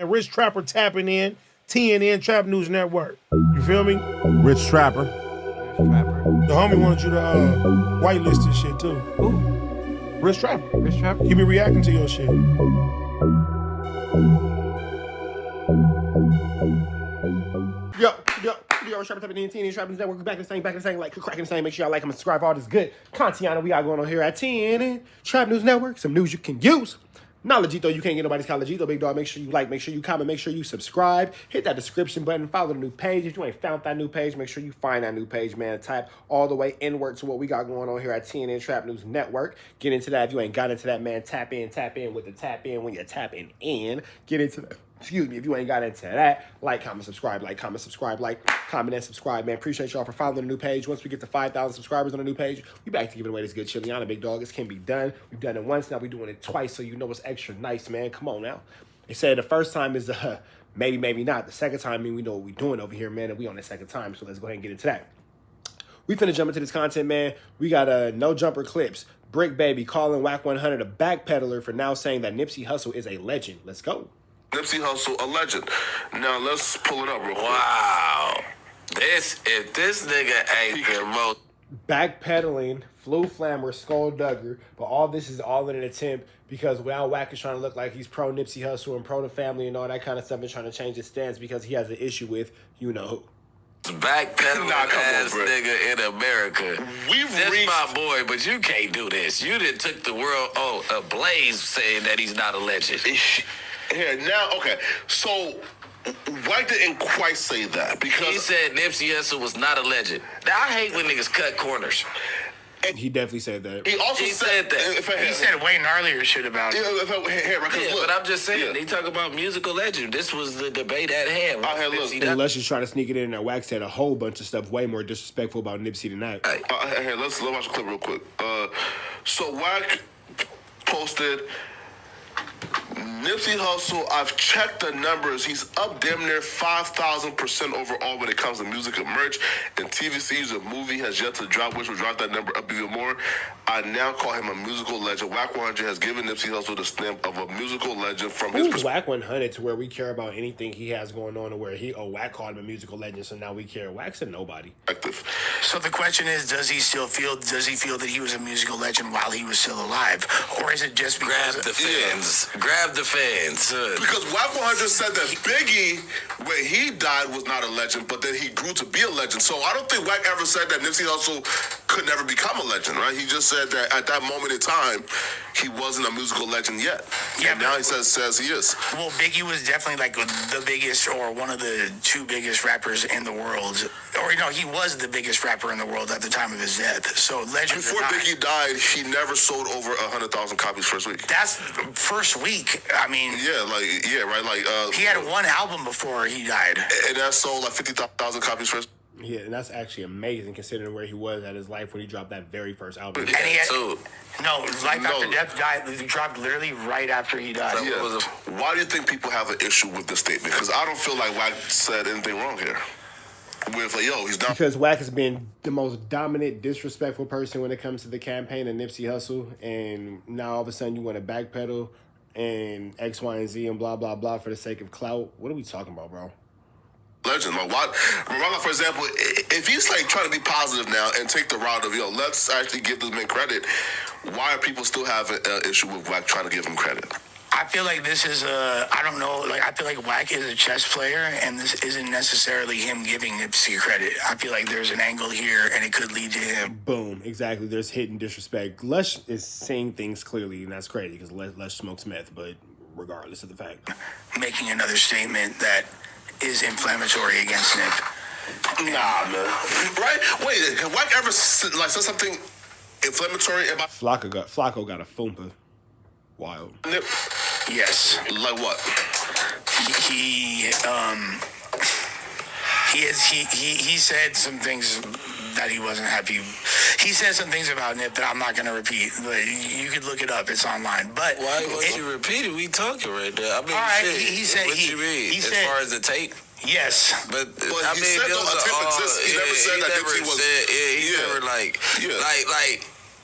And Rich Trapper tapping in, TNN Trap News Network. You feel me? Rich Trapper. The homie wanted you to whitelist this shit too. Who? Rich Trapper. Rich Trapper? He be reacting to your shit. Yo, Rich Trapper tapping in, TNN Trap News Network. We're back in the same, like cracking the same. Make sure y'all like and subscribe for all this good content we got going on here at TNN Trap News Network. Some news you can use. Knowledge, though, you can't get nobody's college, though, big dog. Make sure you like, make sure you comment, make sure you subscribe. Hit that description button, follow the new page. If you ain't found that new page, make sure you find that new page, man. Type all the way inward to what we got going on here at TNN Trap News Network. Get into that. If you ain't got into that, man, tap in with the tap in when you're tapping in. Get into that. Excuse me, if you ain't got into that, like, comment, subscribe, like, comment, subscribe, like, comment, and subscribe, man. Appreciate y'all for following the new page. Once we get to 5,000 subscribers on the new page, we back to giving away this good Chiliana, big dog. This can be done. We've done it once, now we're doing it twice, so you know it's extra nice, man. Come on now. They said the first time is maybe, maybe not. The second time, I mean, we know what we're doing over here, man, and we on the second time, so let's go ahead and get into that. We finna jump into this content, man. We got no jumper clips. Bricc baby calling Wack 100 a backpedaler for now saying that Nipsey Hustle is a legend. Let's go. Nipsey Hustle, a legend. Now, let's pull it up real quick. Wow. If this nigga ain't the most... Backpedaling, flu flammer, skulldugger, but all this is all in an attempt because now Wack is trying to look like he's pro Nipsey Hustle and pro the family and all that kind of stuff and trying to change his stance because he has an issue with you-know-who. Backpedaling ass nigga in America. We've That's reached... my boy, but you can't do this. You done took the world ablaze saying that he's not a legend. Here, now, okay, so Wack didn't quite say that because... He said Nipsey Hustle was not a legend. Now, I hate when niggas cut corners. And he definitely said that. He also said that. He said way gnarlier shit about it. But I'm just saying, they talk about musical legend. This was the debate at hand. And let's just try to sneak it in there. Wack said a whole bunch of stuff way more disrespectful about Nipsey than that. Here, let's watch a clip real quick. So Wack posted... Nipsey Hustle, I've checked the numbers. He's up damn near 5,000% overall when it comes to music and merch. And TV series and movie has yet to drop, which will drive that number up even more. I now call him a musical legend. Wack 100 has given Nipsey Hustle the stamp of a musical legend from his perspective. Wack 100 to where we care about anything he has going on, to where Wack called him a musical legend, so now we care. Wack's a nobody. So the question is, does he feel that he was a musical legend while he was still alive, or is it just because grab the fans? Grab the fans. Because Wack 100 said that Biggie, when he died, was not a legend, but then he grew to be a legend. So I don't think Wack ever said that Nipsey Hustle could never become a legend, right? He just said that at that moment in time, he wasn't a musical legend yet. Yeah, and now he says he is. Well, Biggie was definitely like the biggest, or one of the two biggest rappers in the world. Or, he was the biggest rapper in the world at the time of his death. So legend. Before Biggie died, he never sold over 100,000 copies first week. That's first week. I mean, right? He had one album before he died, and that sold like 50,000 copies first. Yeah, and that's actually amazing considering where he was at his life when he dropped that very first album. And he had, Life After Death dropped literally right after he died. Yeah. Why do you think people have an issue with this statement? Because I don't feel like Wack said anything wrong here. With he's not. Because Wack has been the most dominant, disrespectful person when it comes to the campaign of Nipsey Hustle, and now all of a sudden you want to backpedal and X, Y, and Z and blah, blah, blah for the sake of clout. What are we talking about, bro? Legend. Like, for example, if he's like trying to be positive now and take the route of, let's actually give this man credit, why are people still having an issue with Wack trying to give him credit? I feel like this is I don't know, I feel like Wack is a chess player, and this isn't necessarily him giving Nipsey credit. I feel like there's an angle here, and it could lead to him. Boom, exactly. There's hidden disrespect. Lush is saying things clearly, and that's crazy, because Lush smokes meth, but regardless of the fact. Making another statement that is inflammatory against Nip. Nah, man. Right? Wait, have Wack ever said something inflammatory about... Flacco got a foompa. Wild. Nip? Yes. Like what? He said some things that he wasn't happy. He said some things about Nip that I'm not going to repeat. But you could look it up. It's online. But why would you repeat it? We talking right there. I mean, all right, shit. He said. What you mean? As far as the tape? Yes. But I mean, he never said that Nipsey was. He never like.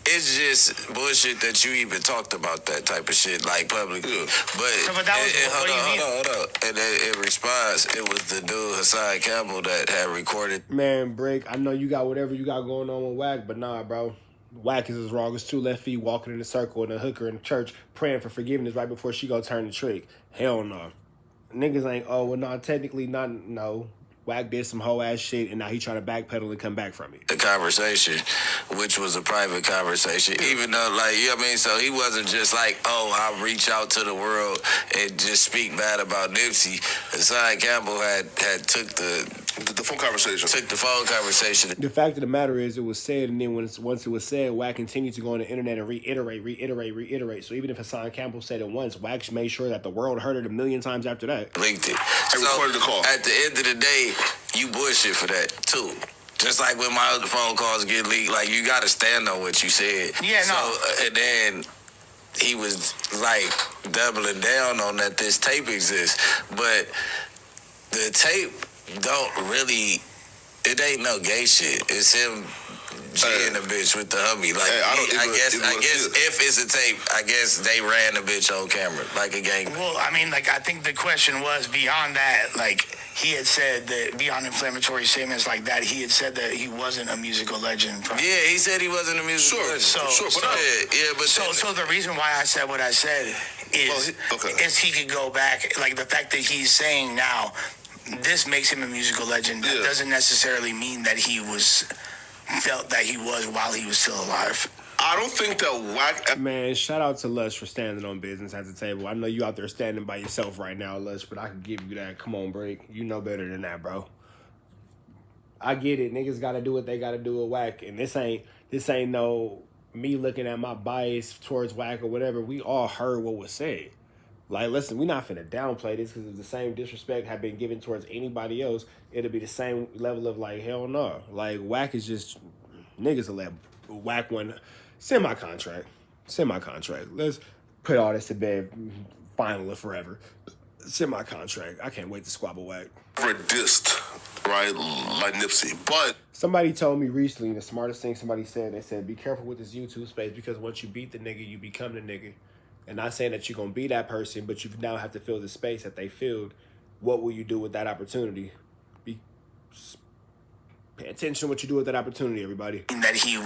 it's just bullshit that you even talked about that type of shit, like, publicly. But, No, but that was, hold on. And then in response, it was the dude, Hassan Campbell, that had recorded. Man, Bricc, I know you got whatever you got going on with Wack, but nah, bro. Wack is as wrong as two left feet walking in a circle and a hooker in the church praying for forgiveness right before she go turn the trick. Hell no. Niggas ain't, oh, well, no, technically not, no. Wack did some whole ass shit, and now he trying to backpedal and come back from it. The conversation, which was a private conversation, even though, like, you know what I mean? So he wasn't just like, oh, I'll reach out to the world and just speak bad about Nipsey. Hassan Campbell had took the phone conversation. Took the phone conversation. The fact of the matter is, it was said, and then once it was said, Wack continued to go on the internet and reiterate. So even if Hassan Campbell said it once, Wack made sure that the world heard it a million times after that. Linked it. I recorded the call. At the end of the day, you bullshit for that, too. Just like when my other phone calls get leaked, like, you got to stand on what you said. Yeah, no. So, and then he was, like, doubling down on that this tape exists. But the tape don't really, it ain't no gay shit. It's him G in the bitch with the hubby. Like, I guess if it's a tape, I guess they ran the bitch on camera like a gang. Well, I mean, like, I think the question was beyond that, like, he had said that beyond inflammatory statements like that, he had said that he wasn't a musical legend. Yeah, he said he wasn't a musical legend. So the reason why I said what I said is he could go back, like, the fact that he's saying now, this makes him a musical legend. That doesn't necessarily mean that he felt that he was while he was still alive. I don't think that Wack... Man, shout out to Lush for standing on business at the table. I know you out there standing by yourself right now, Lush, but I can give you that. Come on, Bricc. You know better than that, bro. I get it. Niggas got to do what they got to do with Wack, and this ain't no me looking at my bias towards Wack or whatever. We all heard what was said. Like, listen, we're not finna downplay this, because if the same disrespect had been given towards anybody else, it'll be the same level of, like, hell no. Like, Wack is just, niggas will let Wack one semi-contract. Let's put all this to bed, final or forever. Semi-contract. I can't wait to squabble Wack. Ever dissed, right, like Nipsey, but... Somebody told me recently, the smartest thing somebody said, they said, be careful with this YouTube space, because once you beat the nigga, you become the nigga. And not saying that you're going to be that person, but you now have to fill the space that they filled. What will you do with that opportunity? Pay attention to what you do with that opportunity, everybody. That he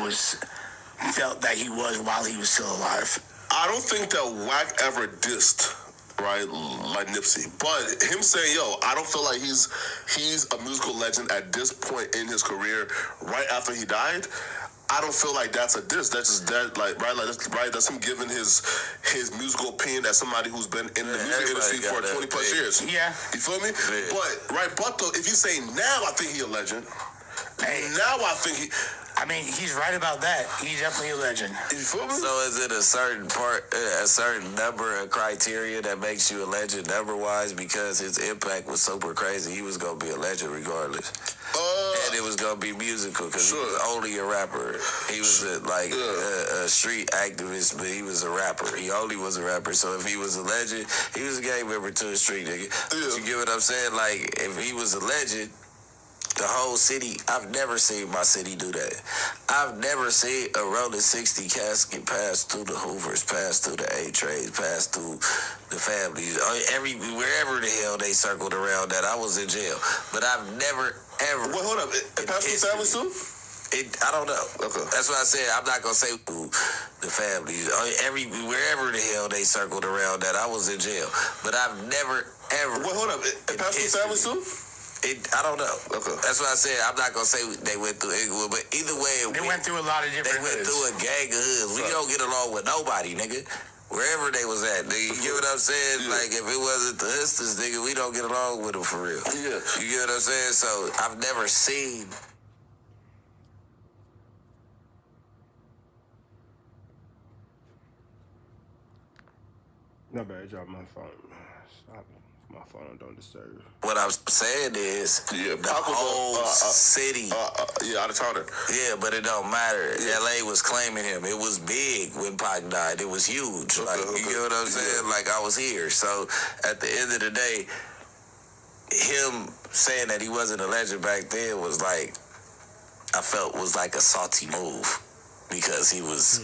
felt that he was while he was still alive. I don't think that Wack ever dissed, right, like Nipsey. But him saying, yo, I don't feel like he's a musical legend at this point in his career, right after he died, I don't feel like that's a diss. That's just that, like, right? Like, that's him giving his musical opinion as somebody who's been in the music industry for 20 plus years. Yeah, you feel me? Yeah. But though, if you say now, I think he a legend. Hey. Now I think he. I mean, he's right about that. He's definitely a legend. You feel me? So is it a certain number of criteria that makes you a legend number-wise? Because his impact was super crazy. He was going to be a legend regardless. And it was going to be musical, because he was only a rapper. He was a street activist, but he was a rapper. He only was a rapper. So if he was a legend, he was a gang member to the street, nigga. Yeah. You get what I'm saying? Like, if he was a legend, the whole city, I've never seen my city do that. I've never seen a rolling 60 casket pass through the Hoovers, pass through the A-Trades, pass through the families. Wherever the hell they circled around that, I was in jail. But I've never, ever... Wait, hold up. It passed through families too? I don't know. Okay. That's what I said. I'm not going to say the families. Wherever the hell they circled around that, I was in jail. But I've never, ever... Wait, hold up. It passed through families too? I don't know. Okay. That's what I said. I'm not going to say they went through Inglewood, but either way... They went through a lot of different hoods. They went through a gang of hoods. We don't get along with nobody, nigga. Wherever they was at, nigga. You get what I'm saying? Yeah. Like, if it wasn't the Hustlers, nigga, we don't get along with them for real. Yeah. You get what I'm saying? So, I've never seen... No bad, drop my phone. Stop it. My phone don't disturb. What I'm saying is, the whole city. Out of town. Yeah, but it don't matter. Yeah. LA was claiming him. It was big when Pac died. It was huge. You get what I'm saying? Yeah. Like, I was here. So, at the end of the day, him saying that he wasn't a legend back then was like, I felt was like a salty move. Because he was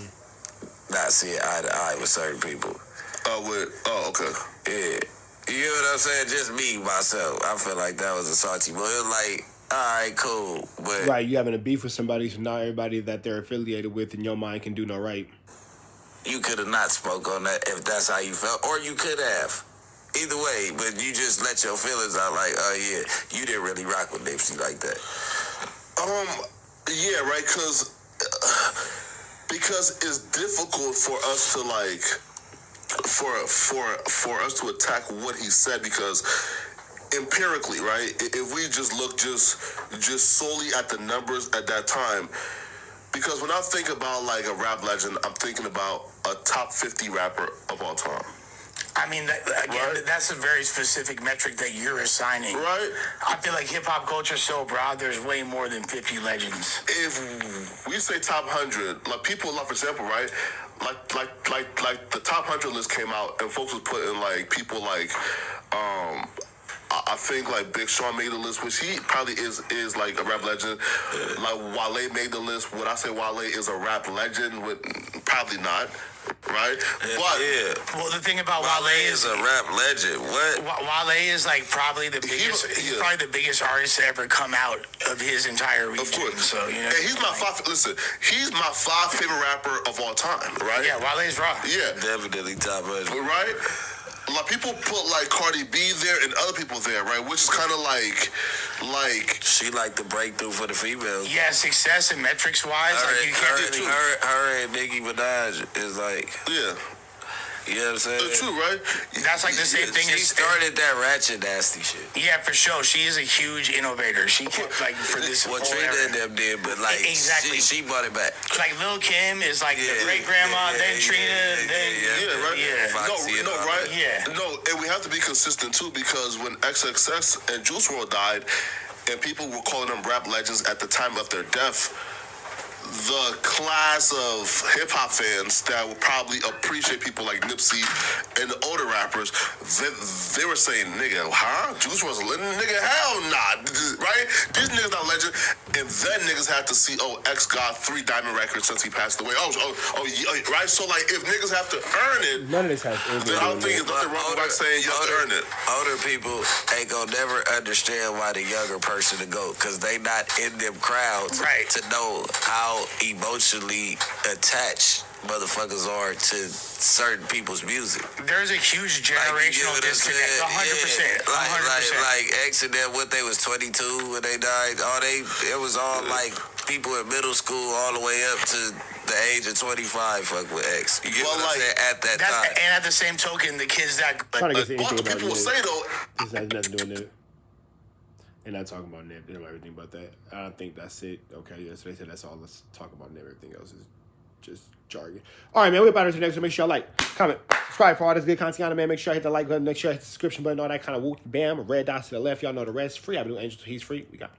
not seeing eye to eye with certain people. Okay. Yeah. You know what I'm saying? Just me, myself. I feel like that was a salty move. It was like, all right, cool. But Right, you having a beef with somebody, so not everybody that they're affiliated with in your mind can do no right. you could have not spoke on that if that's how you felt. Or you could have. Either way, but you just let your feelings out like, oh yeah, you didn't really rock with Nipsey like that. Yeah, right, because it's difficult for us to like, for us to attack what he said, because empirically, right, if we just look just solely at the numbers at that time, because when I think about like a rap legend, I'm thinking about a top 50 rapper of all time. I mean, that's a very specific metric that you're assigning. Right. I feel like hip-hop culture is so broad, there's way more than 50 legends. If we say top 100, like people, like for example, right, like the top 100 list came out, and folks was putting like people like, I think like Big Sean made the list, which he probably is like a rap legend. Like Wale made the list. Would I say Wale is a rap legend? Probably not. Right? But well, the thing about Wale is a rap legend. What? Wale is like probably the biggest. He's probably the biggest artist to ever come out of his entire region. Of course. So you know, and he's my he's my 5 favorite rapper of all time. Right? Yeah, Wale's raw. Yeah, definitely top 100. Right? Like people put like Cardi B there and other people there, right? Which is kind of like she like the breakthrough for the females. Yeah, success and metrics wise, like you can't do. Her and Nicki Minaj is like, yeah. You know what I'm saying? It's true, right? That's like the same thing. She started that ratchet nasty shit. Yeah, for sure. She is a huge innovator. She kept like for this. What Trina and them did, but like exactly, she brought it back. Like Lil' Kim is like the great grandma, then Trina, then right. Yeah. Right. Yeah. No, and we have to be consistent too, because when XXX and Juice WRLD died, and people were calling them rap legends at the time of their death, the class of hip-hop fans that would probably appreciate people like Nipsey and the older rappers, they were saying, nigga, huh? Juice WRLD's a legend? Nigga, hell nah, right? These niggas not legend. And then niggas had to see, X got 3 diamond records since he passed away. Right? So, like, if niggas have to earn it, none of this has anything. then I don't think there's nothing wrong with saying you have to earn it. Older people ain't gonna never understand why the younger person to go, because they not in them crowds to know how emotionally attached motherfuckers are to certain people's music. There's a huge generational disconnect. 100%. Like X and them, what they was 22 when they died. It was all like people in middle school all the way up to the age of 25 fuck with X. You get what I'm saying? At that time. And at the same token, the kids that people say though, this has nothing to do with it. And not talking about Nip, they don't know everything about that. I don't think that's it. Okay, yes, they said that's all. Let's talk about Nip. Everything else is just jargon. All right, man, we're about to the next one. Make sure y'all like, comment, subscribe for all this good content, man. Make sure I hit the like button, make sure I hit the subscription button, all that kind of whoop, bam, red dots to the left. Y'all know the rest. Free Avenue Angels, he's free. We got